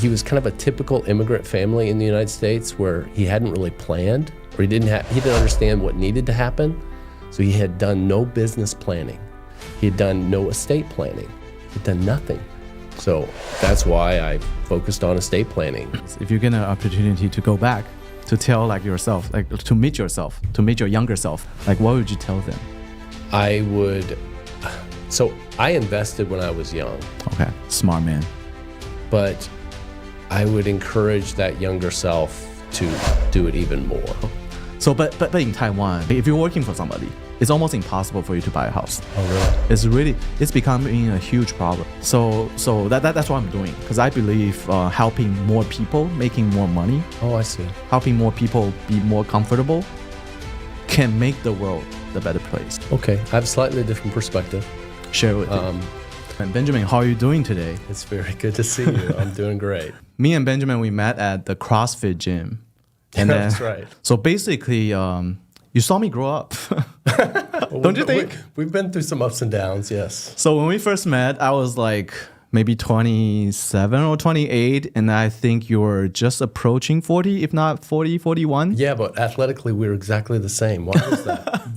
he was kind of a typical immigrant family in the United States where he hadn't really planned, or he didn't understand what needed to happen. So he had done no business planning. He had done no estate planning. He'd done nothing. So that's why I focused on estate planning. If you get an opportunity to go back, to tell like yourself, like to meet yourself, to meet your younger self, like what would you tell them? So I invested when I was young. Okay, smart man. But I would encourage that younger self to do it even more. So, but in Taiwan, if you're working for somebody, it's almost impossible for you to buy a house. Oh, really? It's becoming a huge problem. So that's what I'm doing, because I believe helping more people, making more money. Oh, I see. Helping more people be more comfortable can make the world a better place. Okay, I have a slightly different perspective. Share with you. And Benjamin, how are you doing today? It's very good to see you. I'm doing great. Me and Benjamin, we met at the CrossFit gym. And That's right. So basically, you saw me grow up. Don't you think? We've been through some ups and downs, yes. So when we first met, I was like maybe 27 or 28. And I think you were just approaching 40, if not 40, 41. Yeah, but athletically, we were exactly the same. Why was that?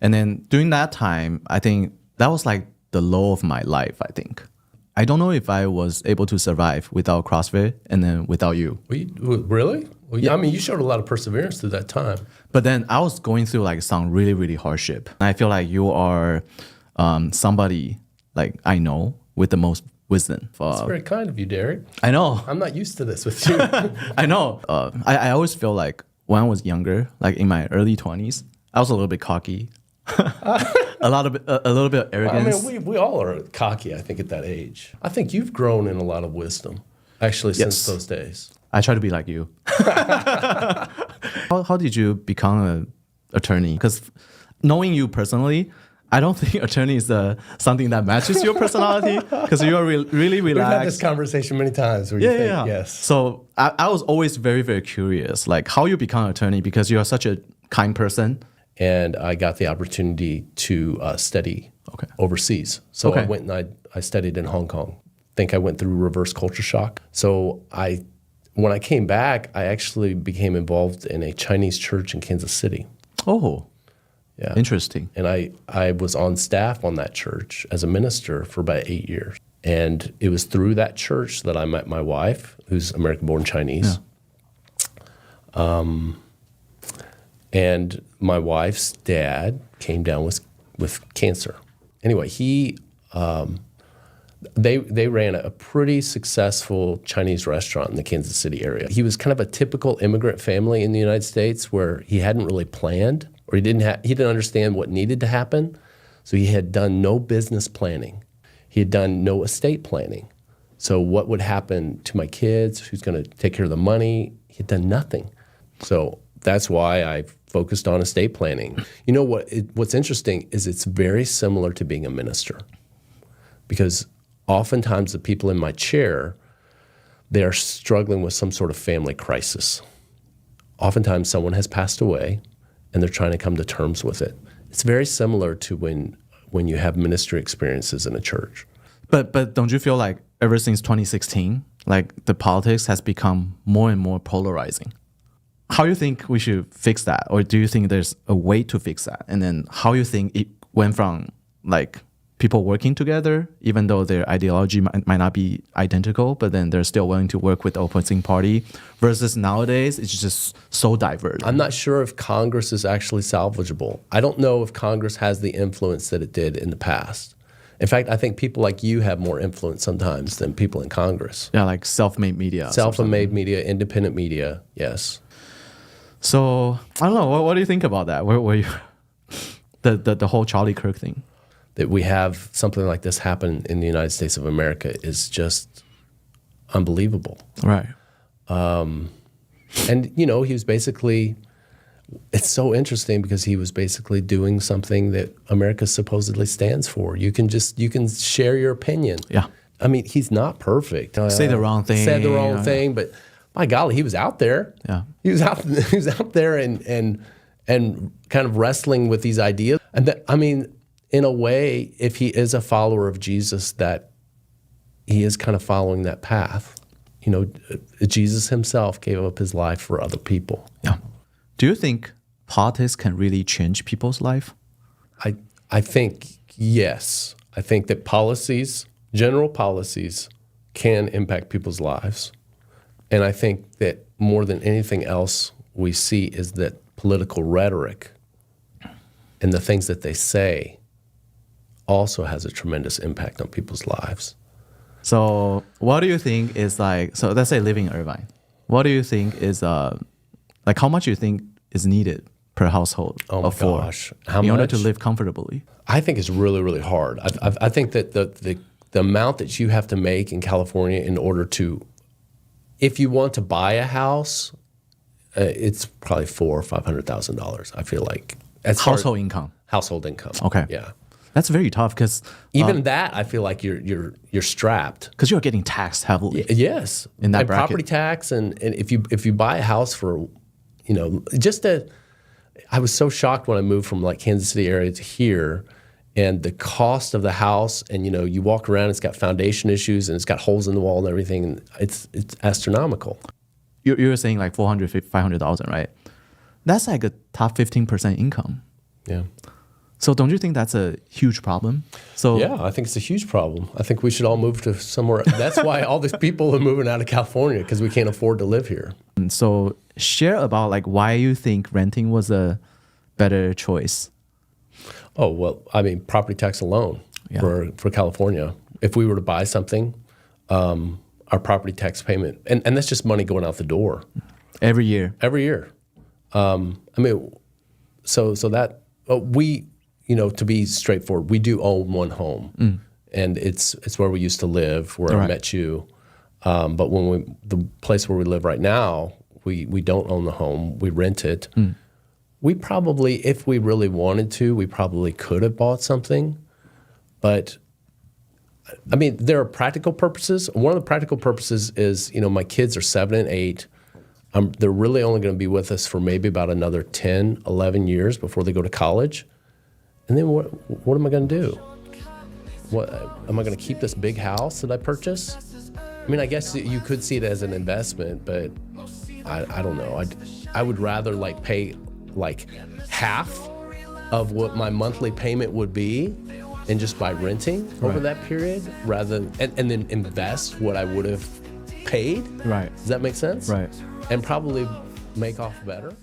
And then during that time, I think that was like the low of my life, I think. I don't know if I was able to survive without CrossFit and then without you. Really? Well, yeah. I mean, you showed a lot of perseverance through that time. But then I was going through like some really, really hardship. I feel like you are somebody like I know with the most wisdom. That's very kind of you, Derek. I know. I'm not used to this with you. I know. I always feel like when I was younger, like in my early 20s, I was a little bit cocky. a little bit of arrogance. I mean, we all are cocky, I think, at that age. I think you've grown in a lot of wisdom, actually, since those days. I try to be like you. How did you become an attorney? Because knowing you personally, I don't think attorney is something that matches your personality, because you are really relaxed. We've had this conversation many times. Where you think, yes. So I was always very, very curious, like how you become an attorney, because you are such a kind person. And I got the opportunity to study overseas. So I went and I studied in Hong Kong. I think I went through reverse culture shock. So when I came back, I actually became involved in a Chinese church in Kansas City. Oh, yeah, interesting. And I was on staff on that church as a minister for about 8 years. And it was through that church that I met my wife, who's American-born Chinese. Yeah. And my wife's dad came down with cancer. Anyway, they ran a pretty successful Chinese restaurant in the Kansas City area. He was kind of a typical immigrant family in the United States where he hadn't really planned, or he didn't understand what needed to happen. So he had done no business planning. He had done no estate planning. So what would happen to my kids? Who's going to take care of the money? He had done nothing. So that's why I focused on estate planning. You know what's interesting is it's very similar to being a minister, because oftentimes the people in my chair, they are struggling with some sort of family crisis. Oftentimes someone has passed away and they're trying to come to terms with it. It's very similar to when you have ministry experiences in a church. But don't you feel like ever since 2016, like the politics has become more and more polarizing? How do you think we should fix that? Or do you think there's a way to fix that? And then how you think it went from like people working together, even though their ideology might not be identical, but then they're still willing to work with the opposing party, versus nowadays it's just so diverse? I'm not sure if Congress is actually salvageable. I don't know if Congress has the influence that it did in the past. In fact, I think people like you have more influence sometimes than people in Congress. Yeah, like self-made media. Self-made media, independent media, yes. So I don't know. What do you think about that? Where you the whole Charlie Kirk thing? That we have something like this happen in the United States of America is just unbelievable. Right. And he was basically. It's so interesting because he was basically doing something that America supposedly stands for. You can share your opinion. Yeah. I mean, he's not perfect. Say the wrong thing. Said the wrong thing, but my golly, he was out there. Yeah. He was out there and kind of wrestling with these ideas. And in a way, if he is a follower of Jesus, that he is kind of following that path. Jesus himself gave up his life for other people. Yeah. Do you think politics can really change people's life? I think yes. I think that general policies can impact people's lives. And I think that more than anything else we see is that political rhetoric and the things that they say also has a tremendous impact on people's lives. So what do you think is so let's say living in Irvine. What do you think is, how much do you think is needed per household of four in order to live comfortably? I think it's really, really hard. I think that the amount that you have to make in California in order to, if you want to buy a house, it's probably $400,000 or $500,000. I feel like that's household income. Household income. Okay. Yeah. That's very tough because even that I feel like you're strapped because you're getting taxed heavily. Yes, in that bracket. Property tax and if you buy a house for, I was so shocked when I moved from like Kansas City area to here, and the cost of the house, and you walk around, it's got foundation issues and it's got holes in the wall and everything, and it's astronomical. You were saying like $400,000-$500,000, right? That's like a top 15% income. Yeah. So don't you think that's a huge problem? So yeah, I think it's a huge problem. I think we should all move to somewhere. That's why all these people are moving out of California, because we can't afford to live here. So share about why you think renting was a better choice. Oh, well, I mean, property tax alone for California. If we were to buy something, our property tax payment, and that's just money going out the door. Every year. Every year. So that we, to be straightforward, we do own one home, and it's where we used to live, where I met you. But the place where we live right now, we don't own the home. We rent it. We probably, if we really wanted to, we probably could have bought something. But I mean, there are practical purposes. One of the practical purposes is, my kids are 7 and 8. They're really only going to be with us for maybe about another 10, 11 years before they go to college. And then what am I going to do? What am I going to keep this big house that I purchased? I mean, I guess you could see it as an investment, but I don't know. I would rather pay half of what my monthly payment would be, and just by renting over that period, rather than and then invest what I would have paid. Right. Does that make sense? Right. And probably make off better.